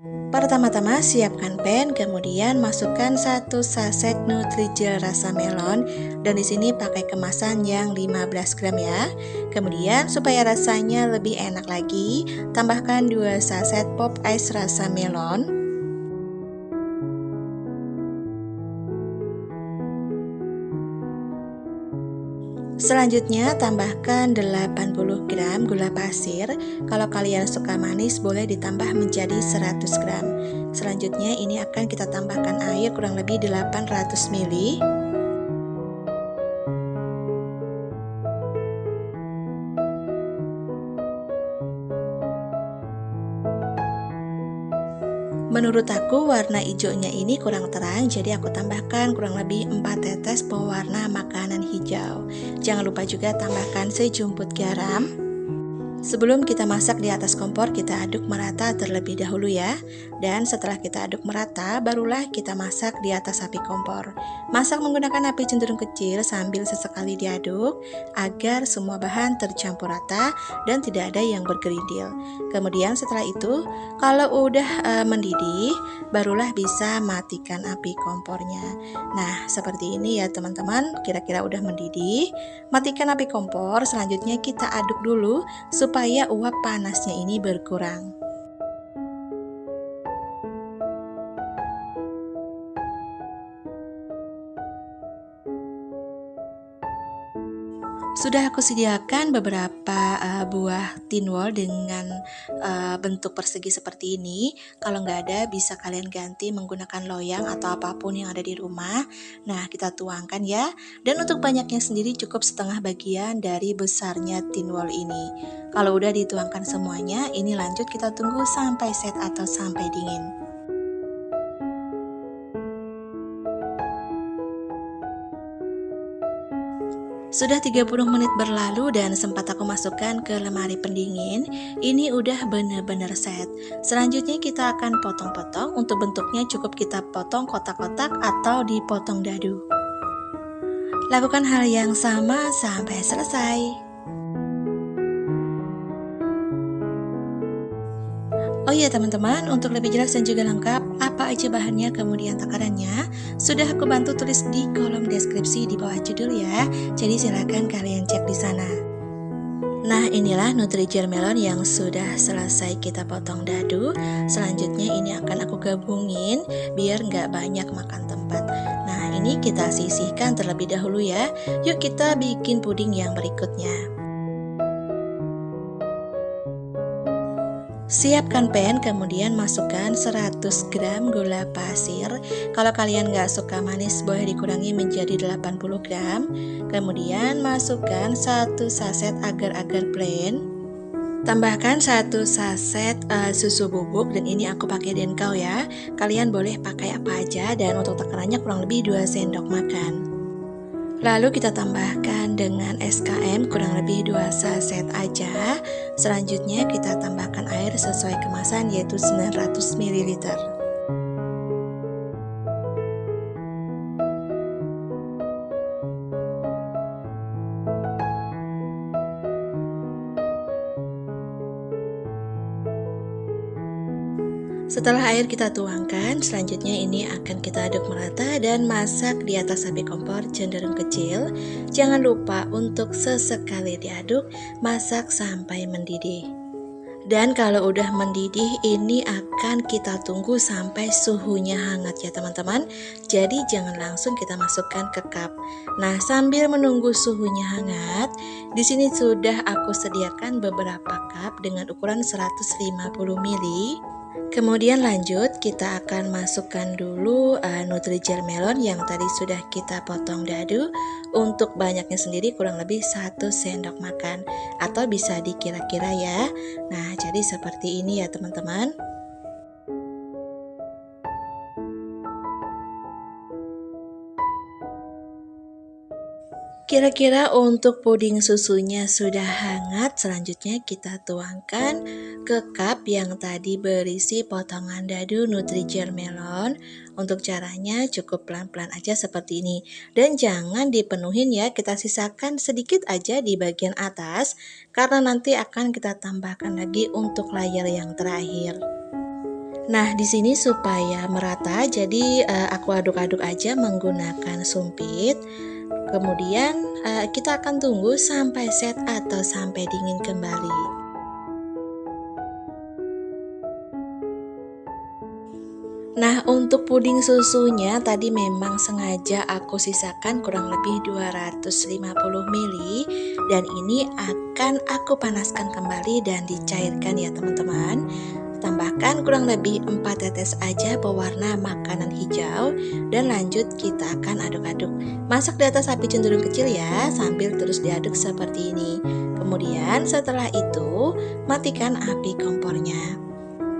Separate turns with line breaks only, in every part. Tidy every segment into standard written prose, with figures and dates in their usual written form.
Pertama-tama siapkan pan, kemudian masukkan 1 saset Nutrijel rasa melon dan di sini pakai kemasan yang 15 gram ya. Kemudian supaya rasanya lebih enak lagi, tambahkan 2 saset pop ice rasa melon. Selanjutnya tambahkan 80 gram gula pasir. Kalau kalian suka manis boleh ditambah menjadi 100 gram. Selanjutnya ini akan kita tambahkan air kurang lebih 800 ml. Menurut aku warna hijaunya ini kurang terang, jadi aku tambahkan kurang lebih 4 tetes pewarna makanan hijau. Jangan lupa juga tambahkan sejumput garam. Sebelum kita masak di atas kompor, kita aduk merata terlebih dahulu ya. Dan setelah kita aduk merata, barulah kita masak di atas api kompor. Masak menggunakan api cenderung kecil sambil sesekali diaduk agar semua bahan tercampur rata dan tidak ada yang bergerindil. Kemudian setelah itu, kalau udah mendidih, barulah bisa matikan api kompornya. Nah, seperti ini ya teman-teman, kira-kira udah mendidih. Matikan api kompor, selanjutnya kita aduk dulu supaya uap panasnya ini berkurang. Sudah aku sediakan beberapa buah tinwol dengan bentuk persegi seperti ini. Kalau nggak ada, bisa kalian ganti menggunakan loyang atau apapun yang ada di rumah. Nah, kita tuangkan ya. Dan untuk banyaknya sendiri cukup setengah bagian dari besarnya tinwol ini. Kalau udah dituangkan semuanya, ini lanjut kita tunggu sampai set atau sampai dingin. Sudah 30 menit berlalu dan sempat aku masukkan ke lemari pendingin. Ini udah bener-bener set. Selanjutnya kita akan potong-potong. Untuk bentuknya cukup kita potong kotak-kotak atau dipotong dadu. Lakukan hal yang sama sampai selesai. Oh iya teman-teman, untuk lebih jelas dan juga lengkap apa aja bahannya kemudian takarannya sudah aku bantu tulis di kolom deskripsi di bawah judul ya. Jadi silakan kalian cek di sana. Nah, inilah Nutrijel melon yang sudah selesai kita potong dadu. Selanjutnya ini akan aku gabungin biar nggak banyak makan tempat. Nah, ini kita sisihkan terlebih dahulu ya. Yuk kita bikin puding yang berikutnya. Siapkan pan, kemudian masukkan 100 gram gula pasir. Kalau kalian nggak suka manis boleh dikurangi menjadi 80 gram. Kemudian masukkan 1 saset agar-agar plain. Tambahkan 1 saset susu bubuk dan ini aku pakai Denkau ya. Kalian boleh pakai apa aja dan untuk takarannya kurang lebih 2 sendok makan. Lalu kita tambahkan dengan SKM kurang lebih 2 saset aja. Selanjutnya kita tambahkan air sesuai kemasan yaitu 900 ml. Setelah air kita tuangkan, selanjutnya ini akan kita aduk merata dan masak di atas api kompor cenderung kecil. Jangan lupa untuk sesekali diaduk, masak sampai mendidih. Dan kalau udah mendidih, ini akan kita tunggu sampai suhunya hangat ya teman-teman. Jadi jangan langsung kita masukkan ke cup. Nah, sambil menunggu suhunya hangat, di sini sudah aku sediakan beberapa cup dengan ukuran 150 ml. Kemudian lanjut kita akan masukkan dulu Nutrijel melon yang tadi sudah kita potong dadu. Untuk banyaknya sendiri kurang lebih 1 sendok makan atau bisa dikira-kira ya. Nah, jadi seperti ini ya teman-teman. Kira-kira untuk puding susunya sudah hangat, selanjutnya kita tuangkan ke cup yang tadi berisi potongan dadu Nutrijel melon. Untuk caranya cukup pelan-pelan aja seperti ini. Dan jangan dipenuhin ya, kita sisakan sedikit aja di bagian atas karena nanti akan kita tambahkan lagi untuk layer yang terakhir. Nah, di sini supaya merata, jadi aku aduk-aduk aja menggunakan sumpit. Kemudian kita akan tunggu sampai set atau sampai dingin kembali. Nah, untuk puding susunya tadi memang sengaja aku sisakan kurang lebih 250 ml dan ini akan aku panaskan kembali dan dicairkan ya teman-teman. Tambahkan kurang lebih 4 tetes aja pewarna makanan hijau dan lanjut kita akan aduk-aduk. Masak di atas api cenderung kecil ya, sambil terus diaduk seperti ini. Kemudian setelah itu matikan api kompornya.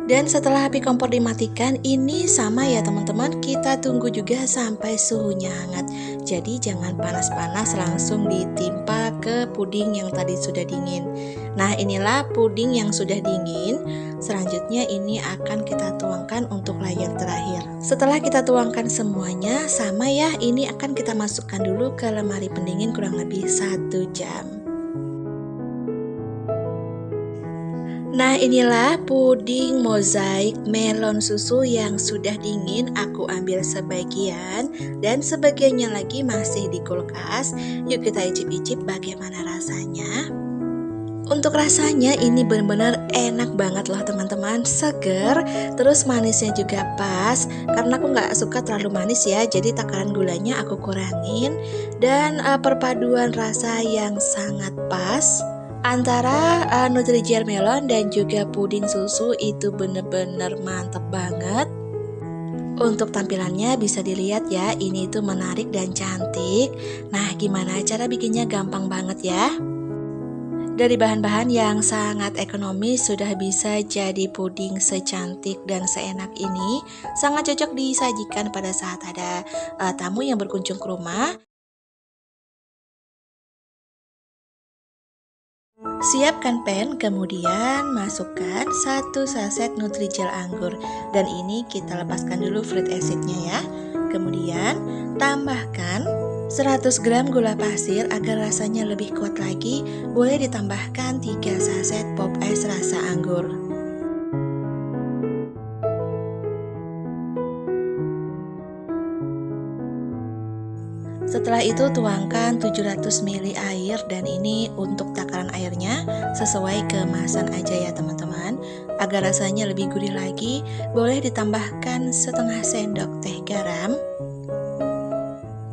Dan setelah api kompor dimatikan, ini sama ya teman-teman, kita tunggu juga sampai suhunya hangat. Jadi jangan panas-panas langsung ditimpa ke puding yang tadi sudah dingin. Nah, inilah puding yang sudah dingin. Selanjutnya ini akan kita tuangkan untuk layer terakhir. Setelah kita tuangkan semuanya, sama ya, ini akan kita masukkan dulu ke lemari pendingin kurang lebih 1 jam. Nah, inilah puding mozaik melon susu yang sudah dingin. Aku ambil sebagian dan sebagiannya lagi masih di kulkas. Yuk kita icip-icip bagaimana rasanya. Untuk rasanya ini benar-benar enak banget loh teman-teman, seger, terus manisnya juga pas. Karena aku nggak suka terlalu manis ya, jadi takaran gulanya aku kurangin. Dan perpaduan rasa yang sangat pas antara Nutrijel melon dan juga puding susu itu bener-bener mantep banget. Untuk tampilannya bisa dilihat ya, ini itu menarik dan cantik. Nah, gimana cara bikinnya? Gampang banget ya. Dari bahan-bahan yang sangat ekonomis sudah bisa jadi puding secantik dan seenak ini. Sangat cocok disajikan pada saat ada tamu yang berkunjung ke rumah. Siapkan pan, kemudian masukkan 1 saset Nutrijel anggur dan ini kita lepaskan dulu fruit acidnya ya. Kemudian tambahkan 100 gram gula pasir agar rasanya lebih kuat lagi. Boleh ditambahkan 3 saset pop es rasa anggur. Setelah itu tuangkan 700 ml air dan ini untuk takaran airnya sesuai kemasan aja ya teman-teman. Agar rasanya lebih gurih lagi, boleh ditambahkan setengah sendok teh garam.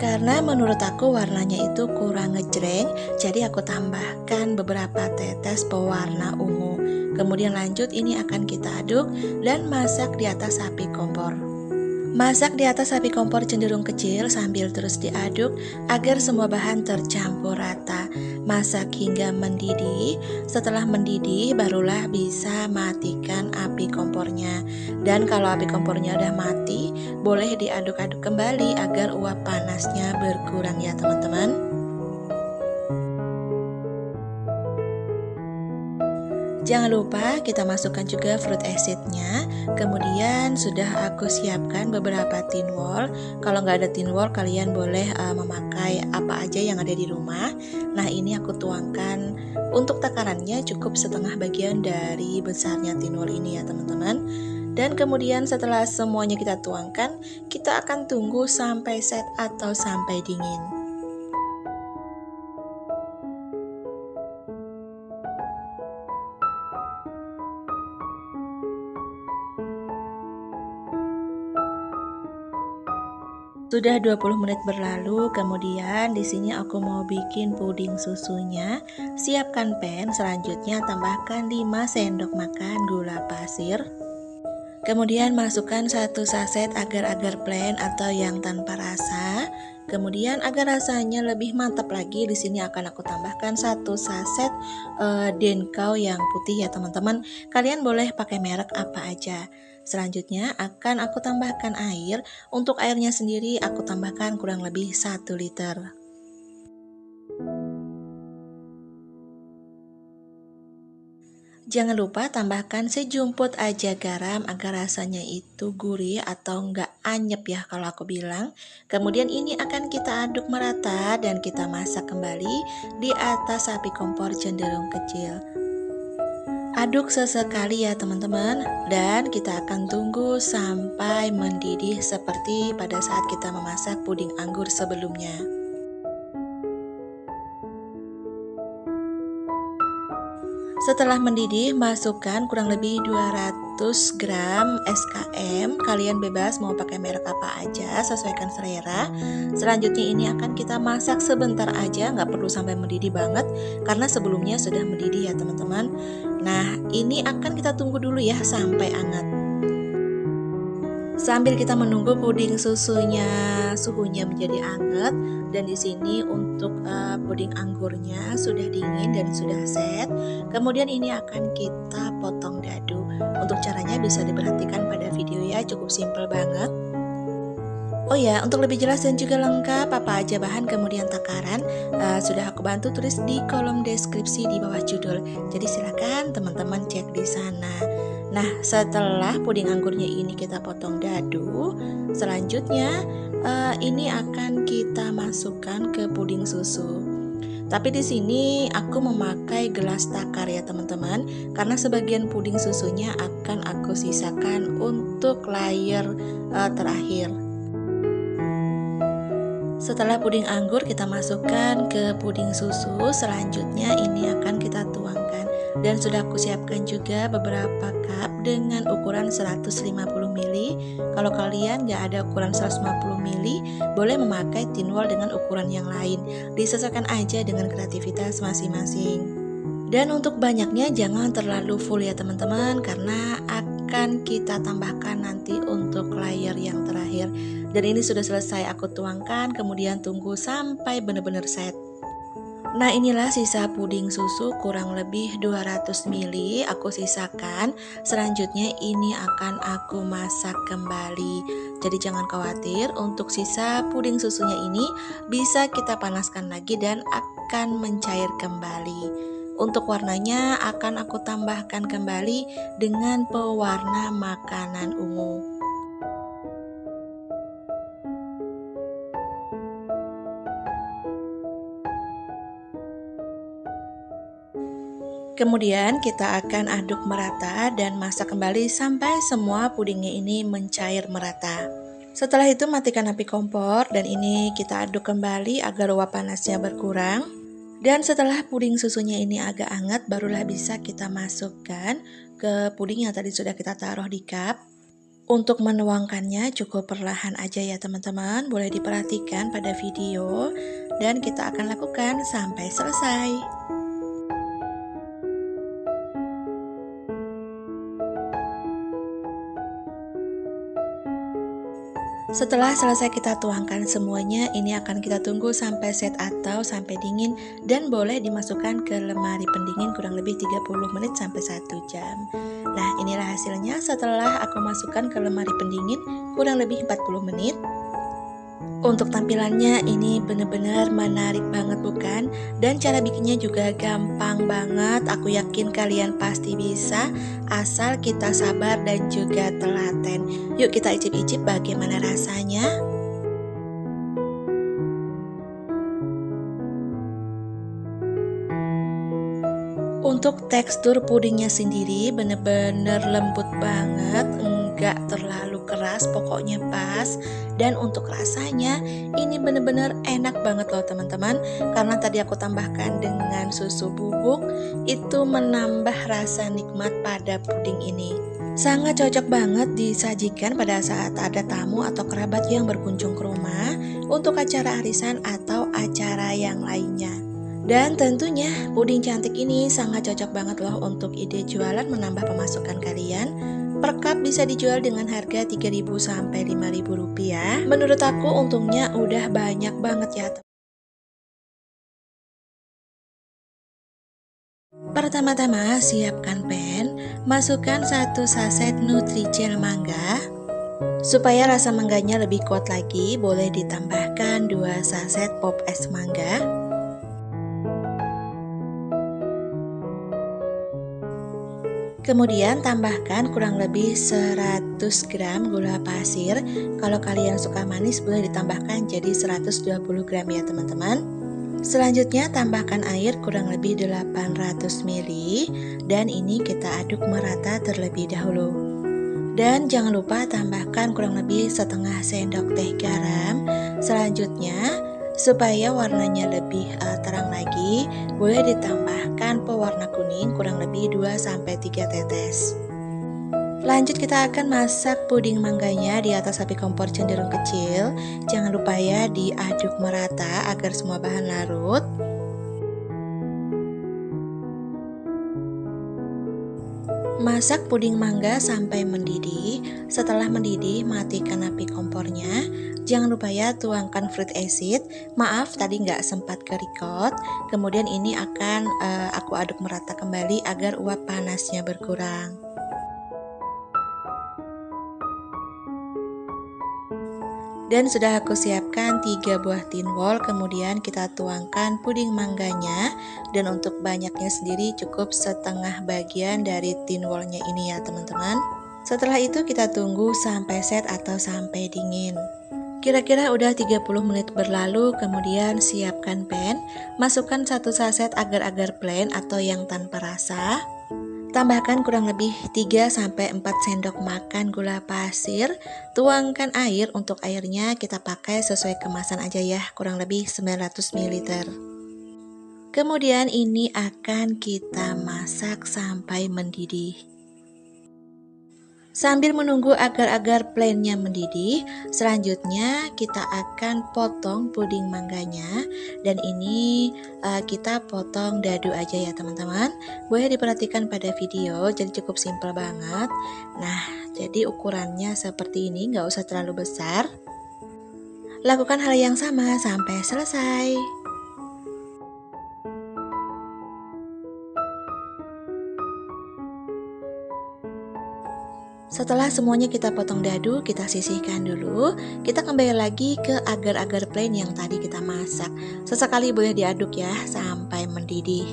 Karena menurut aku warnanya itu kurang ngejreng, jadi aku tambahkan beberapa tetes pewarna ungu. Kemudian lanjut ini akan kita aduk dan masak di atas api kompor. Masak di atas api kompor cenderung kecil sambil terus diaduk agar semua bahan tercampur rata. Masak hingga mendidih. Setelah mendidih barulah bisa matikan api kompornya. Dan kalau api kompornya udah mati, boleh diaduk-aduk kembali agar uap panasnya berkurang ya teman-teman. Jangan lupa kita masukkan juga fruit acidnya. Kemudian sudah aku siapkan beberapa tin wol. Kalau nggak ada tin wol, kalian boleh memakai apa aja yang ada di rumah. Nah, ini aku tuangkan. Untuk takarannya cukup setengah bagian dari besarnya tin wol ini ya teman-teman. Dan kemudian setelah semuanya kita tuangkan, kita akan tunggu sampai set atau sampai dingin. Sudah 20 menit berlalu, kemudian di sini aku mau bikin puding susunya. Siapkan pan, selanjutnya tambahkan 5 sendok makan gula pasir. Kemudian masukkan 1 saset agar-agar plain atau yang tanpa rasa. Kemudian agar rasanya lebih mantap lagi, di sini akan aku tambahkan 1 saset Denkau yang putih ya teman-teman. Kalian boleh pakai merek apa aja. Selanjutnya akan aku tambahkan air. Untuk airnya sendiri aku tambahkan kurang lebih 1 liter. Jangan lupa tambahkan sejumput aja garam agar rasanya itu gurih atau enggak anyep ya kalau aku bilang. Kemudian ini akan kita aduk merata dan kita masak kembali di atas api kompor cenderung kecil. Aduk sesekali ya teman-teman, dan kita akan tunggu sampai mendidih seperti pada saat kita memasak puding anggur sebelumnya. Setelah mendidih, masukkan kurang lebih 200 gram SKM. Kalian bebas mau pakai merek apa aja, sesuaikan selera. Selanjutnya ini akan kita masak sebentar aja, nggak perlu sampai mendidih banget, karena sebelumnya sudah mendidih ya teman-teman. Nah, ini akan kita tunggu dulu ya sampai hangat. Sambil kita menunggu puding susunya suhunya menjadi hangat, dan di sini untuk puding anggurnya sudah dingin dan sudah set. Kemudian ini akan kita potong dadu. Untuk caranya bisa diperhatikan pada video ya, cukup simple banget. Oh ya, untuk lebih jelas dan juga lengkap apa aja bahan kemudian takaran sudah aku bantu tulis di kolom deskripsi di bawah judul. Jadi silakan teman-teman cek di sana. Nah, setelah puding anggurnya ini kita potong dadu, selanjutnya ini akan kita masukkan ke puding susu. Tapi di sini aku memakai gelas takar ya teman-teman, karena sebagian puding susunya akan aku sisakan untuk layer terakhir. Setelah puding anggur kita masukkan ke puding susu, selanjutnya ini akan kita tuangkan. Dan sudah aku siapkan juga beberapa cup dengan ukuran 150 ml. Kalau kalian nggak ada ukuran 150 ml, boleh memakai tin wall dengan ukuran yang lain. Disesuaikan aja dengan kreativitas masing-masing. Dan untuk banyaknya jangan terlalu full ya teman-teman, karena akan kita tambahkan nanti untuk layer yang terakhir. Dan ini sudah selesai aku tuangkan, kemudian tunggu sampai benar-benar set. Nah, inilah sisa puding susu kurang lebih 200 ml aku sisakan. Selanjutnya ini akan aku masak kembali. Jadi jangan khawatir, untuk sisa puding susunya ini bisa kita panaskan lagi dan akan mencair kembali. Untuk warnanya akan aku tambahkan kembali dengan pewarna makanan ungu. Kemudian kita akan aduk merata dan masak kembali sampai semua pudingnya ini mencair merata. Setelah itu matikan api kompor dan ini kita aduk kembali agar uap panasnya berkurang. Dan setelah puding susunya ini agak hangat, barulah bisa kita masukkan ke puding yang tadi sudah kita taruh di cup. Untuk menuangkannya cukup perlahan aja ya teman-teman, boleh diperhatikan pada video dan kita akan lakukan sampai selesai. Setelah selesai kita tuangkan semuanya, ini akan kita tunggu sampai set atau sampai dingin dan boleh dimasukkan ke lemari pendingin kurang lebih 30 menit sampai 1 jam. Nah, inilah hasilnya setelah aku masukkan ke lemari pendingin kurang lebih 40 menit. Untuk tampilannya ini benar-benar menarik banget bukan? Dan cara bikinnya juga gampang banget. Aku yakin kalian pasti bisa, asal kita sabar dan juga telaten. Yuk kita icip-icip bagaimana rasanya. Untuk tekstur pudingnya sendiri bener-bener lembut banget, enggak terlalu keras, pokoknya pas. Dan untuk rasanya ini bener-bener enak banget loh teman-teman, karena tadi aku tambahkan dengan susu bubuk, itu menambah rasa nikmat pada puding ini. Sangat cocok banget disajikan pada saat ada tamu atau kerabat yang berkunjung ke rumah, untuk acara arisan atau acara yang lainnya. Dan tentunya puding cantik ini sangat cocok banget loh untuk ide jualan menambah pemasukan kalian. Per cup bisa dijual dengan harga 3.000 sampai 5.000 rupiah. Menurut aku untungnya udah banyak banget ya. Pertama-tama siapkan pan, masukkan 1 saset Nutrijel mangga. Supaya rasa mangganya lebih kuat lagi, boleh ditambahkan 2 saset pop es mangga. Kemudian tambahkan kurang lebih 100 gram gula pasir. Kalau kalian suka manis boleh ditambahkan jadi 120 gram ya teman-teman. Selanjutnya tambahkan air kurang lebih 800 ml dan ini kita aduk merata terlebih dahulu. Dan jangan lupa tambahkan kurang lebih setengah sendok teh garam. Selanjutnya supaya warnanya lebih terang lagi, boleh ditambahkan pewarna kuning kurang lebih 2-3 tetes. Lanjut kita akan masak puding mangganya di atas api kompor cenderung kecil. Jangan lupa ya diaduk merata agar semua bahan larut. Masak puding mangga sampai mendidih. Setelah mendidih, matikan api kompornya. Jangan lupa ya tuangkan fruit acid. Maaf tadi nggak sempat ke record. Kemudian ini akan aku aduk merata kembali agar uap panasnya berkurang. Dan sudah aku siapkan 3 buah tin wol, kemudian kita tuangkan puding mangganya. Dan untuk banyaknya sendiri cukup setengah bagian dari tin wolnya ini ya teman-teman. Setelah itu kita tunggu sampai set atau sampai dingin. Kira-kira udah 30 menit berlalu, kemudian siapkan pan. Masukkan 1 saset agar-agar plain atau yang tanpa rasa. Tambahkan kurang lebih 3-4 sendok makan gula pasir. Tuangkan air, untuk airnya kita pakai sesuai kemasan aja ya, kurang lebih 900 ml. Kemudian ini akan kita masak sampai mendidih. Sambil menunggu agar-agar plainnya mendidih, selanjutnya kita akan potong puding mangganya. Dan ini kita potong dadu aja ya teman-teman. Boleh diperhatikan pada video, jadi cukup simple banget. Nah, jadi ukurannya seperti ini, nggak usah terlalu besar. Lakukan hal yang sama sampai selesai. Setelah semuanya kita potong dadu, kita sisihkan dulu. Kita kembali lagi ke agar-agar plain yang tadi kita masak. Sesekali boleh diaduk ya sampai mendidih.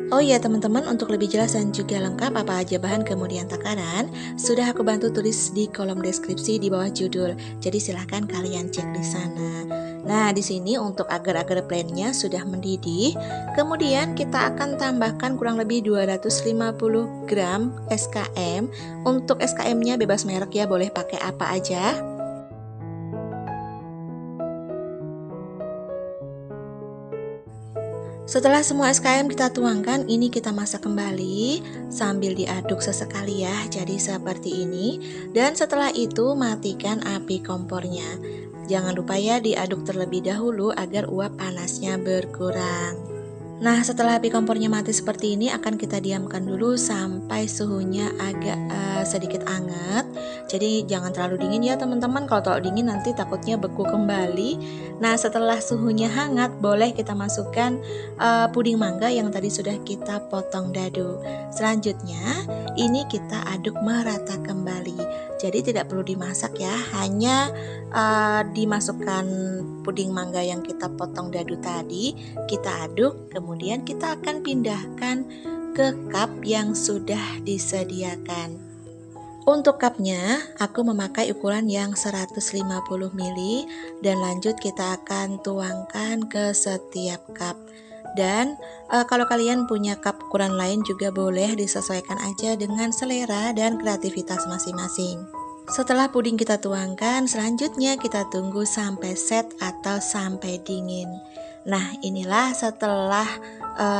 Oh iya teman-teman, untuk lebih jelas dan juga lengkap apa aja bahan kemudian takaran, sudah aku bantu tulis di kolom deskripsi di bawah judul. Jadi silahkan kalian cek di sana. Nah, di sini untuk agar-agar plainnya sudah mendidih. Kemudian kita akan tambahkan kurang lebih 250 gram SKM. Untuk SKM-nya bebas merek ya, boleh pakai apa aja. Setelah semua SKM kita tuangkan, ini kita masak kembali sambil diaduk sesekali ya, jadi seperti ini. Dan setelah itu matikan api kompornya. Jangan lupa ya diaduk terlebih dahulu agar uap panasnya berkurang. Nah, setelah api kompornya mati seperti ini, akan kita diamkan dulu sampai suhunya agak sedikit hangat. Jadi jangan terlalu dingin ya teman-teman. Kalau terlalu dingin nanti takutnya beku kembali. Nah, setelah suhunya hangat, boleh kita masukkan puding mangga yang tadi sudah kita potong dadu. Selanjutnya, ini kita aduk merata kembali. Jadi tidak perlu dimasak ya, hanya dimasukkan puding mangga yang kita potong dadu tadi, kita aduk, kemudian kita akan pindahkan ke cup yang sudah disediakan. Untuk cupnya, aku memakai ukuran yang 150 ml dan lanjut kita akan tuangkan ke setiap cup. Dan kalau kalian punya cup ukuran lain juga boleh disesuaikan aja dengan selera dan kreativitas masing-masing. Setelah puding kita tuangkan, selanjutnya kita tunggu sampai set atau sampai dingin. Nah, inilah setelah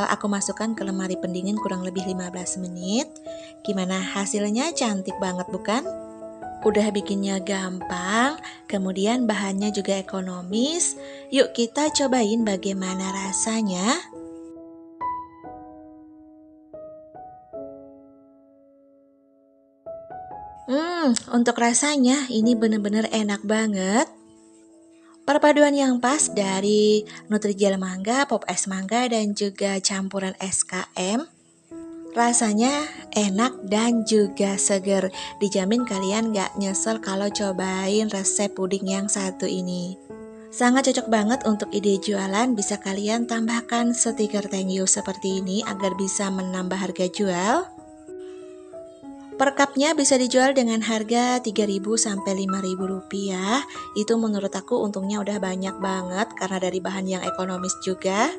aku masukkan ke lemari pendingin kurang lebih 15 menit. Gimana hasilnya? Cantik banget bukan? Udah bikinnya gampang, kemudian bahannya juga ekonomis. Yuk kita cobain bagaimana rasanya. Untuk rasanya ini bener-bener enak banget. Perpaduan yang pas dari Nutrijel mangga, pop es mangga, dan juga campuran SKM. Rasanya enak dan juga seger. Dijamin kalian gak nyesel kalau cobain resep puding yang satu ini. Sangat cocok banget untuk ide jualan. Bisa kalian tambahkan stiker thank you seperti ini agar bisa menambah harga jual. Per cupnya bisa dijual dengan harga 3.000 sampai 5.000 rupiah. Itu menurut aku untungnya udah banyak banget karena dari bahan yang ekonomis juga.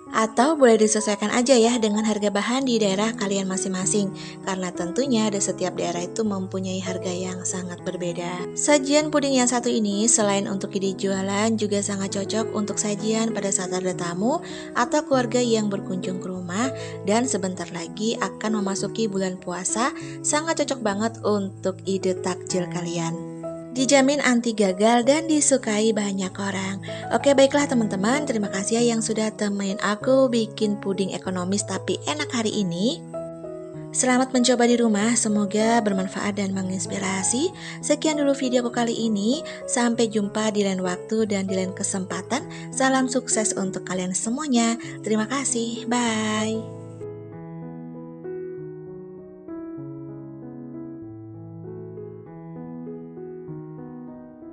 Atau boleh disesuaikan aja ya dengan harga bahan di daerah kalian masing-masing, karena tentunya di setiap daerah itu mempunyai harga yang sangat berbeda. Sajian puding yang satu ini selain untuk ide jualan juga sangat cocok untuk sajian pada saat ada tamu atau keluarga yang berkunjung ke rumah, dan sebentar lagi akan memasuki bulan puasa, sangat cocok banget untuk ide takjil kalian. Dijamin anti gagal dan disukai banyak orang. Oke, baiklah teman-teman, terima kasih ya yang sudah temenin aku bikin puding ekonomis tapi enak hari ini. Selamat mencoba di rumah, semoga bermanfaat dan menginspirasi. Sekian dulu videoku kali ini, sampai jumpa di lain waktu dan di lain kesempatan. Salam sukses untuk kalian semuanya. Terima kasih, bye.